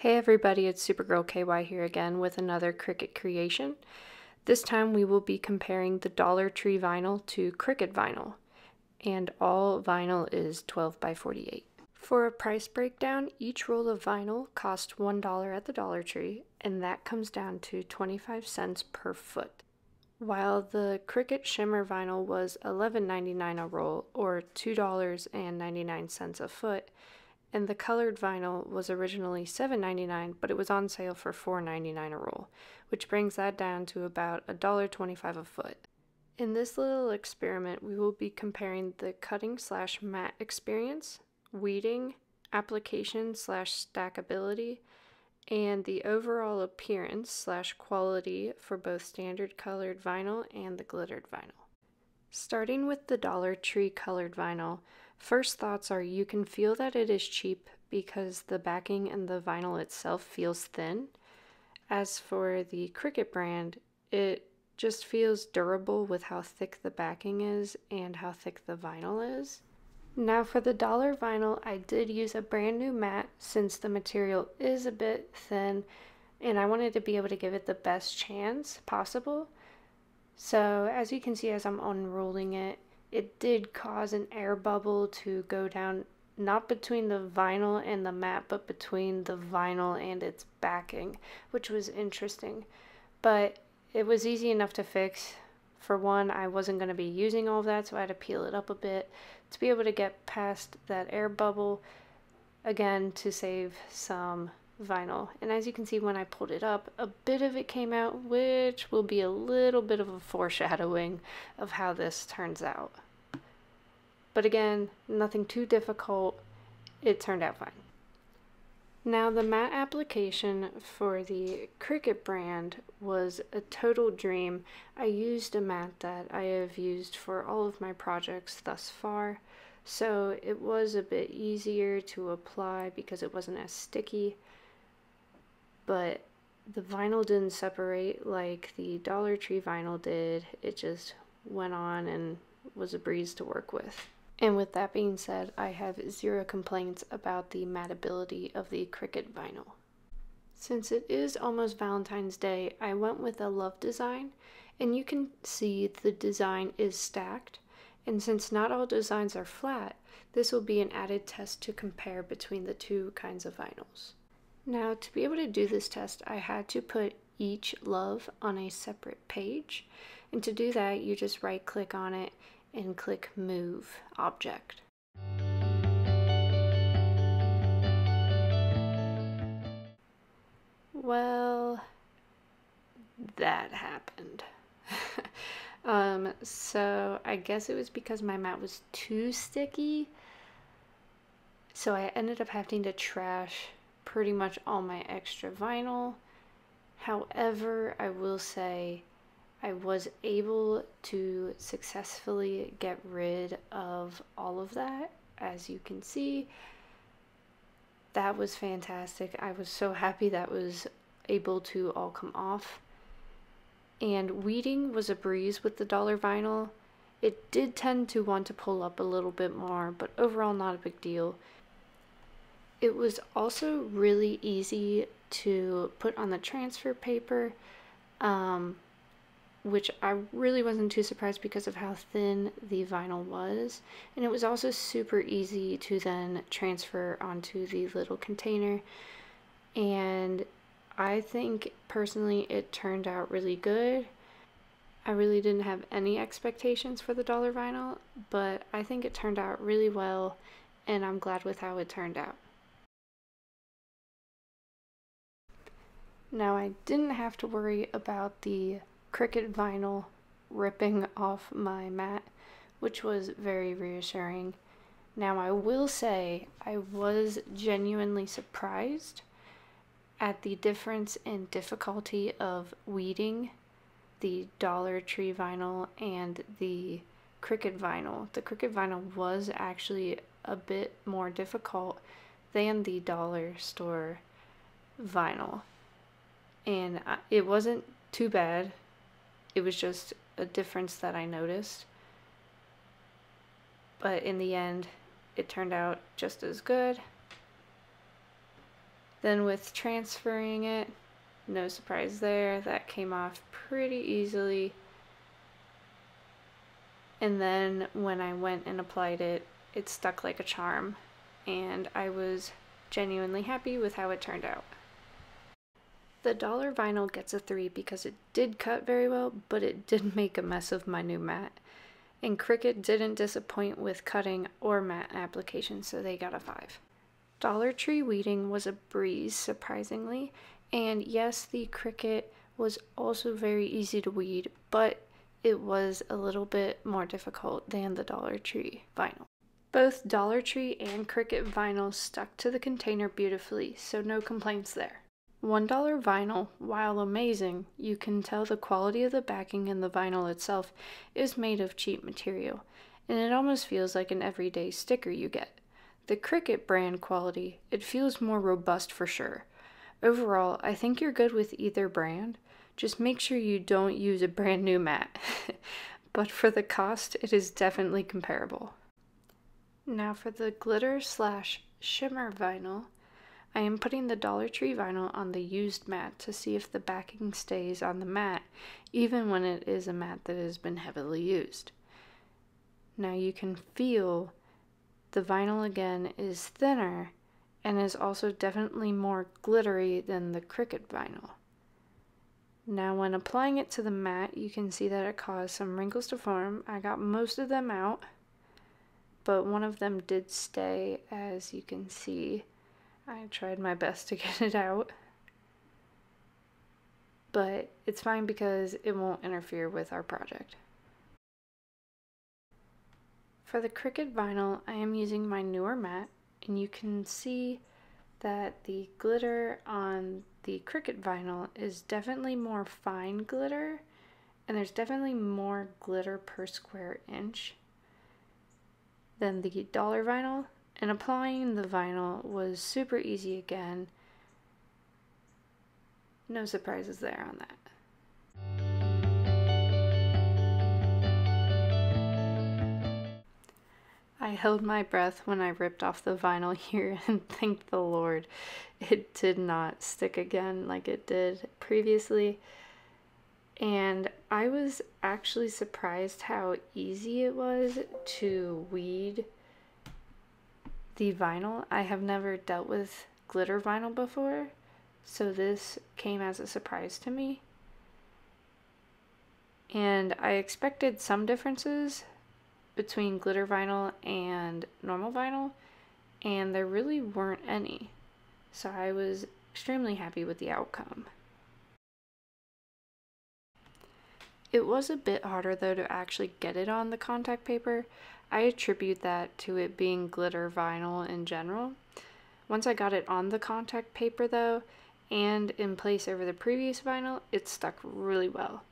Hey everybody, it's SuperGirl KY here again with another Cricut creation. This time we will be comparing the Dollar Tree vinyl to Cricut vinyl, and all vinyl is 12 by 48. For a price breakdown, each roll of vinyl cost $1 at the Dollar Tree, and that comes down to 25 cents per foot. While the Cricut shimmer vinyl was $11.99 a roll, or $2.99 a foot, and the colored vinyl was originally $7.99, but it was on sale for $4.99 a roll, which brings that down to about $1.25 a foot. In this little experiment, we will be comparing the cutting/mat experience, weeding, application/stackability, and the overall appearance/quality for both standard colored vinyl and the glittered vinyl. Starting with the Dollar Tree colored vinyl, first thoughts are you can feel that it is cheap because the backing and the vinyl itself feels thin. As for the Cricut brand, it just feels durable with how thick the backing is and how thick the vinyl is. Now for the dollar vinyl, I did use a brand new mat since the material is a bit thin and I wanted to be able to give it the best chance possible. So as you can see as I'm unrolling it, it did cause an air bubble to go down, not between the vinyl and the mat, but between the vinyl and its backing, which was interesting. But it was easy enough to fix. For one, I wasn't going to be using all of that, so I had to peel it up a bit to be able to get past that air bubble, again, to save some vinyl. And as you can see when I pulled it up, a bit of it came out, which will be a little bit of a foreshadowing of how this turns out. But again, nothing too difficult. It turned out fine. Now the matte application for the Cricut brand was a total dream. I used a matte that I have used for all of my projects thus far, so it was a bit easier to apply because it wasn't as sticky. But the vinyl didn't separate like the Dollar Tree vinyl did. It just went on and was a breeze to work with. And with that being said, I have zero complaints about the mattability of the Cricut vinyl. Since it is almost Valentine's Day, I went with a love design, and you can see the design is stacked. And since not all designs are flat, this will be an added test to compare between the two kinds of vinyls. Now, to be able to do this test, I had to put each love on a separate page. And to do that, you just right-click on it and click Move Object. Well, that happened. So I guess it was because my mat was too sticky. So I ended up having to trash pretty much all my extra vinyl. However, I will say I was able to successfully get rid of all of that. As you can see, that was fantastic. I was so happy that was able to all come off. And weeding was a breeze with the dollar vinyl. It did tend to want to pull up a little bit more, but overall not a big deal. It was also really easy to put on the transfer paper, which I really wasn't too surprised because of how thin the vinyl was. And it was also super easy to then transfer onto the little container. And I think personally it turned out really good. I really didn't have any expectations for the dollar vinyl, but I think it turned out really well, and I'm glad with how it turned out. Now I didn't have to worry about the Cricut vinyl ripping off my mat, which was very reassuring. Now I will say I was genuinely surprised at the difference in difficulty of weeding the Dollar Tree vinyl and the Cricut vinyl. The Cricut vinyl was actually a bit more difficult than the dollar store vinyl. And it wasn't too bad. It was just a difference that I noticed. But in the end, it turned out just as good. Then with transferring it, no surprise there, that came off pretty easily. And then when I went and applied it, it stuck like a charm, and I was genuinely happy with how it turned out. The dollar vinyl gets a 3 because it did cut very well, but it did make a mess of my new mat. And Cricut didn't disappoint with cutting or mat application, so they got a 5. Dollar Tree weeding was a breeze, surprisingly, and yes, the Cricut was also very easy to weed, but it was a little bit more difficult than the Dollar Tree vinyl. Both Dollar Tree and Cricut vinyl stuck to the container beautifully, so no complaints there. $1 vinyl, while amazing, you can tell the quality of the backing and the vinyl itself is made of cheap material, and it almost feels like an everyday sticker you get. The Cricut brand quality, it feels more robust for sure. Overall, I think you're good with either brand. Just make sure you don't use a brand new mat. But for the cost, it is definitely comparable. Now for the glitter / shimmer vinyl, I am putting the Dollar Tree vinyl on the used mat to see if the backing stays on the mat, even when it is a mat that has been heavily used. Now you can feel the vinyl again is thinner and is also definitely more glittery than the Cricut vinyl. Now when applying it to the mat, you can see that it caused some wrinkles to form. I got most of them out, but one of them did stay, as you can see. I tried my best to get it out, but it's fine because it won't interfere with our project. For the Cricut vinyl, I am using my newer mat, and you can see that the glitter on the Cricut vinyl is definitely more fine glitter, and there's definitely more glitter per square inch than the dollar vinyl. And applying the vinyl was super easy again. No surprises there on that. I held my breath when I ripped off the vinyl here, and thank the Lord it did not stick again like it did previously. And I was actually surprised how easy it was to weed the vinyl. I have never dealt with glitter vinyl before, so this came as a surprise to me. And I expected some differences between glitter vinyl and normal vinyl, and there really weren't any. So I was extremely happy with the outcome. It was a bit harder though to actually get it on the contact paper. I attribute that to it being glitter vinyl in general. Once I got it on the contact paper though, and in place over the previous vinyl, it stuck really well.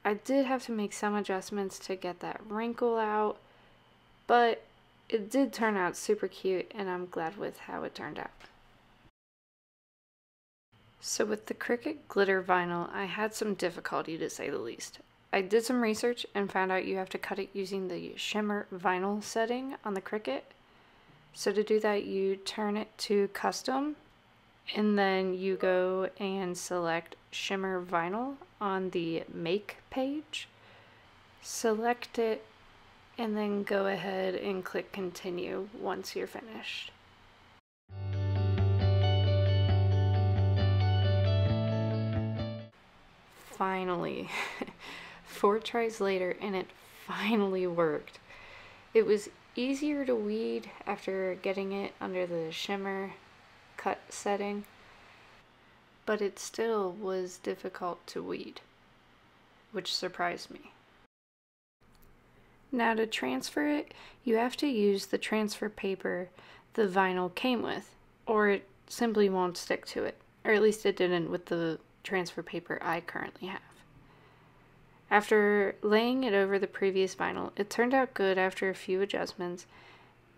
I did have to make some adjustments to get that wrinkle out, but it did turn out super cute, and I'm glad with how it turned out. So with the Cricut glitter vinyl, I had some difficulty to say the least. I did some research and found out you have to cut it using the shimmer vinyl setting on the Cricut. So to do that, you turn it to custom, and then you go and select shimmer vinyl on the make page. Select it, and then go ahead and click continue once you're finished. Finally, 4 tries later, and it finally worked. It was easier to weed after getting it under the shimmer cut setting, but it still was difficult to weed, which surprised me. Now to transfer it, you have to use the transfer paper the vinyl came with, or it simply won't stick to it, or at least it didn't with the transfer paper I currently have. After laying it over the previous vinyl, it turned out good after a few adjustments,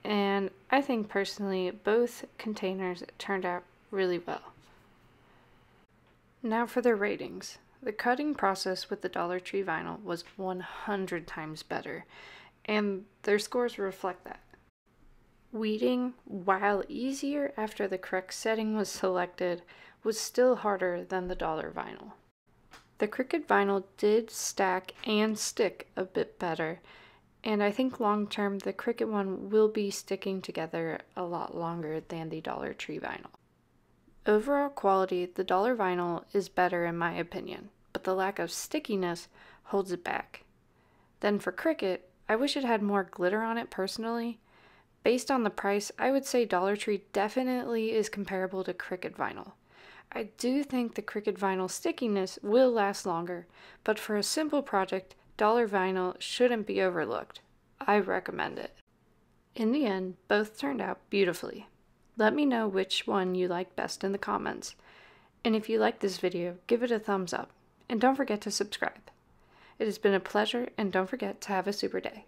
and I think personally both containers turned out really well. Now for the ratings. The cutting process with the Dollar Tree vinyl was 100 times better, and their scores reflect that. Weeding, while easier after the correct setting was selected, was still harder than the dollar vinyl. The Cricut vinyl did stack and stick a bit better, and I think long term the Cricut one will be sticking together a lot longer than the Dollar Tree vinyl. Overall quality, the dollar vinyl is better in my opinion, but the lack of stickiness holds it back. Then for Cricut, I wish it had more glitter on it personally. Based on the price, I would say Dollar Tree definitely is comparable to Cricut vinyl. I do think the Cricut vinyl stickiness will last longer, but for a simple project, dollar vinyl shouldn't be overlooked. I recommend it. In the end, both turned out beautifully. Let me know which one you like best in the comments. And if you like this video, give it a thumbs up. And don't forget to subscribe. It has been a pleasure, and don't forget to have a super day.